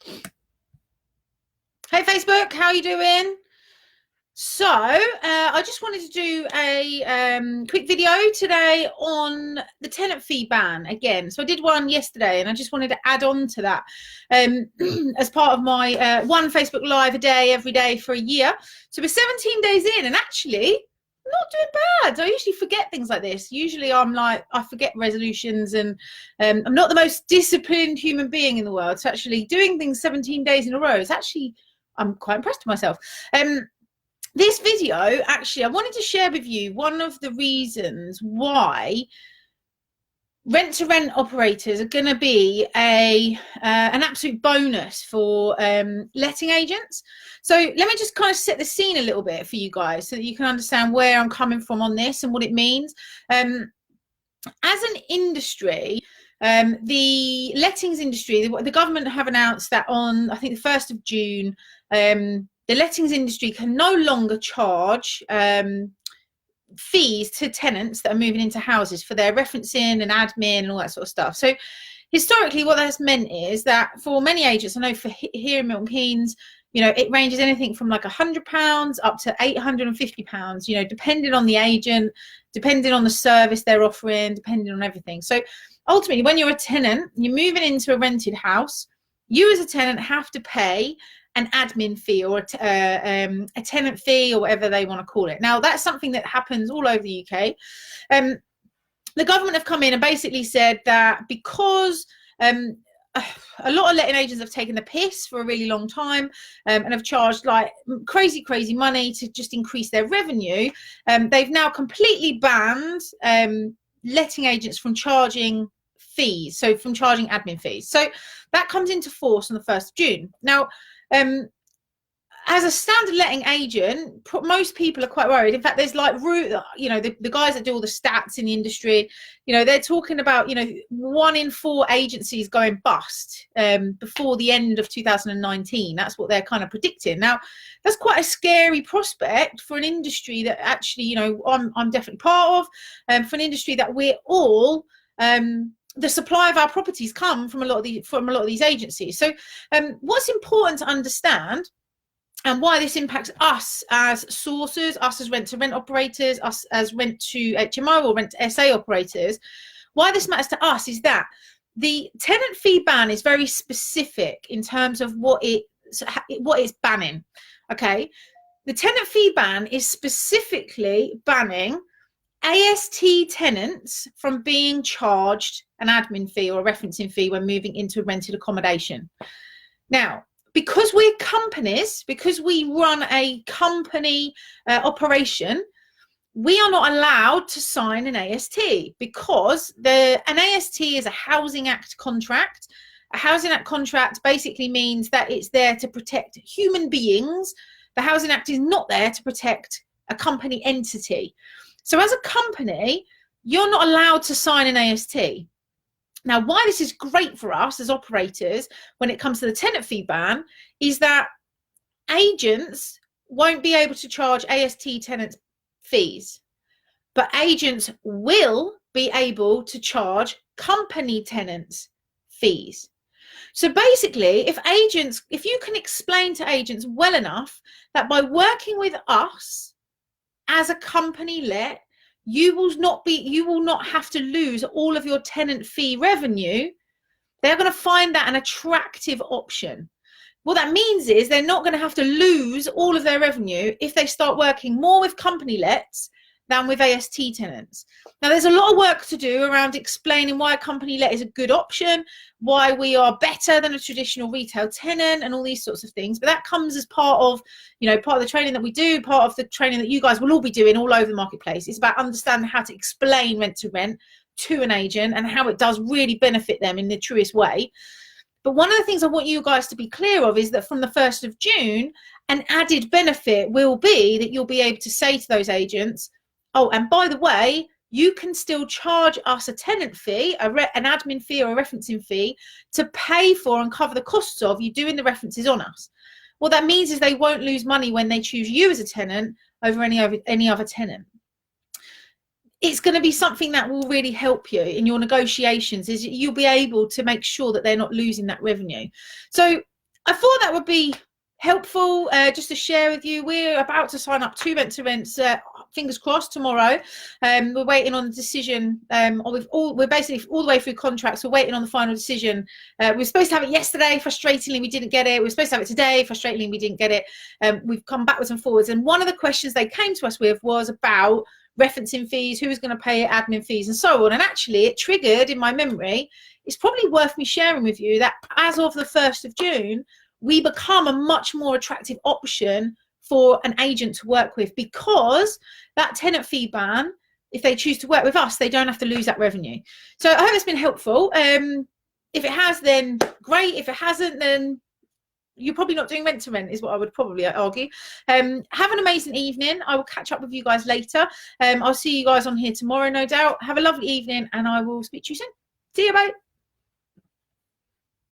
Hey Facebook, how you doing? So, I just wanted to do a quick video today on the tenant fee ban again. So I did one yesterday, and I just wanted to add on to that as part of my one Facebook Live a day every day for a year. So we're 17 days in, and actually, I'm not doing bad. I usually forget things like this. Usually, I forget resolutions, and I'm not the most disciplined human being in the world. So actually, doing things 17 days in a row is actually, I'm quite impressed with myself. This video, actually, I wanted to share with you one of the reasons why rent-to-rent operators are going to be an absolute bonus for letting agents. So let me just kind of set the scene a little bit for you guys so that you can understand where I'm coming from on this and what it means. As an industry, the lettings industry, the government have announced that on, I think, the 1st of June, the lettings industry can no longer charge fees to tenants that are moving into houses for their referencing and admin and all that sort of stuff. So historically, what that's meant is that for many agents, I know for here in Milton Keynes, you know, it ranges anything from like £100 up to £850, you know, depending on the agent, depending on the service they're offering, depending on everything. So ultimately, when you're a tenant, you're moving into a rented house, you as a tenant have to pay an admin fee or a tenant fee or whatever they want to call it. Now, that's something that happens all over the UK. The government have come in and basically said that because a lot of letting agents have taken the piss for a really long time and have charged like crazy money to just increase their revenue, they've now completely banned letting agents from charging fees, so from charging admin fees. So that comes into force on the 1st of June. Now, as a standard letting agent, most people are quite worried. In fact, there's like, you know, the guys that do all the stats in the industry, you know, they're talking about, you know, 1 in 4 agencies going bust before the end of 2019. That's what they're kind of predicting. Now, that's quite a scary prospect for an industry that actually, you know, I'm definitely part of, for an industry that we're all the supply of our properties come from a lot of these agencies. So what's important to understand, and why this impacts us as sources, us as rent-to-rent operators, us as rent-to-HMO or rent-to-SA operators, why this matters to us is that the tenant fee ban is very specific in terms of what it's banning. Okay, the tenant fee ban is specifically banning AST tenants from being charged an admin fee or a referencing fee when moving into rented accommodation. Now, because we're companies, because we run a company operation, we are not allowed to sign an AST because an AST is a Housing Act contract. A Housing Act contract basically means that it's there to protect human beings. The Housing Act is not there to protect a company entity. So as a company, you're not allowed to sign an AST. Now, why this is great for us as operators when it comes to the tenant fee ban is that agents won't be able to charge AST tenants fees, but agents will be able to charge company tenants fees. So basically, if you can explain to agents well enough that by working with us as a company let, you will not have to lose all of your tenant fee revenue, they're going to find that an attractive option. What that means is they're not going to have to lose all of their revenue if they start working more with company lets than with AST tenants. Now, there's a lot of work to do around explaining why a company let is a good option, why we are better than a traditional retail tenant and all these sorts of things. But that comes as part of, you know, part of the training that we do, part of the training that you guys will all be doing all over the marketplace. It's about understanding how to explain rent to rent to an agent and how it does really benefit them in the truest way. But one of the things I want you guys to be clear of is that from the 1st of June, an added benefit will be that you'll be able to say to those agents, oh, and by the way, you can still charge us a tenant fee, an admin fee or a referencing fee to pay for and cover the costs of you doing the references on us. What that means is they won't lose money when they choose you as a tenant over any other tenant. It's going to be something that will really help you in your negotiations, is you'll be able to make sure that they're not losing that revenue. So I thought that would be helpful just to share with you. We're about to sign up 2 rent-to-rents, fingers crossed, tomorrow. We're waiting on the decision. We're basically all the way through contracts. We're waiting on the final decision. We were supposed to have it yesterday. Frustratingly, we didn't get it. We were supposed to have it today. Frustratingly, we didn't get it. We've come backwards and forwards. And one of the questions they came to us with was about referencing fees, who was going to pay it, admin fees, and so on. And actually, it triggered in my memory. It's probably worth me sharing with you that as of the 1st of June, we become a much more attractive option for an agent to work with, because that tenant fee ban, if they choose to work with us, they don't have to lose that revenue. So I hope it's been helpful. If it has, then great. If it hasn't, then you're probably not doing rent to rent, is what I would probably argue. Have an amazing evening. I will catch up with you guys later. I'll see you guys on here tomorrow, no doubt. Have a lovely evening, and I will speak to you soon. See you, bye.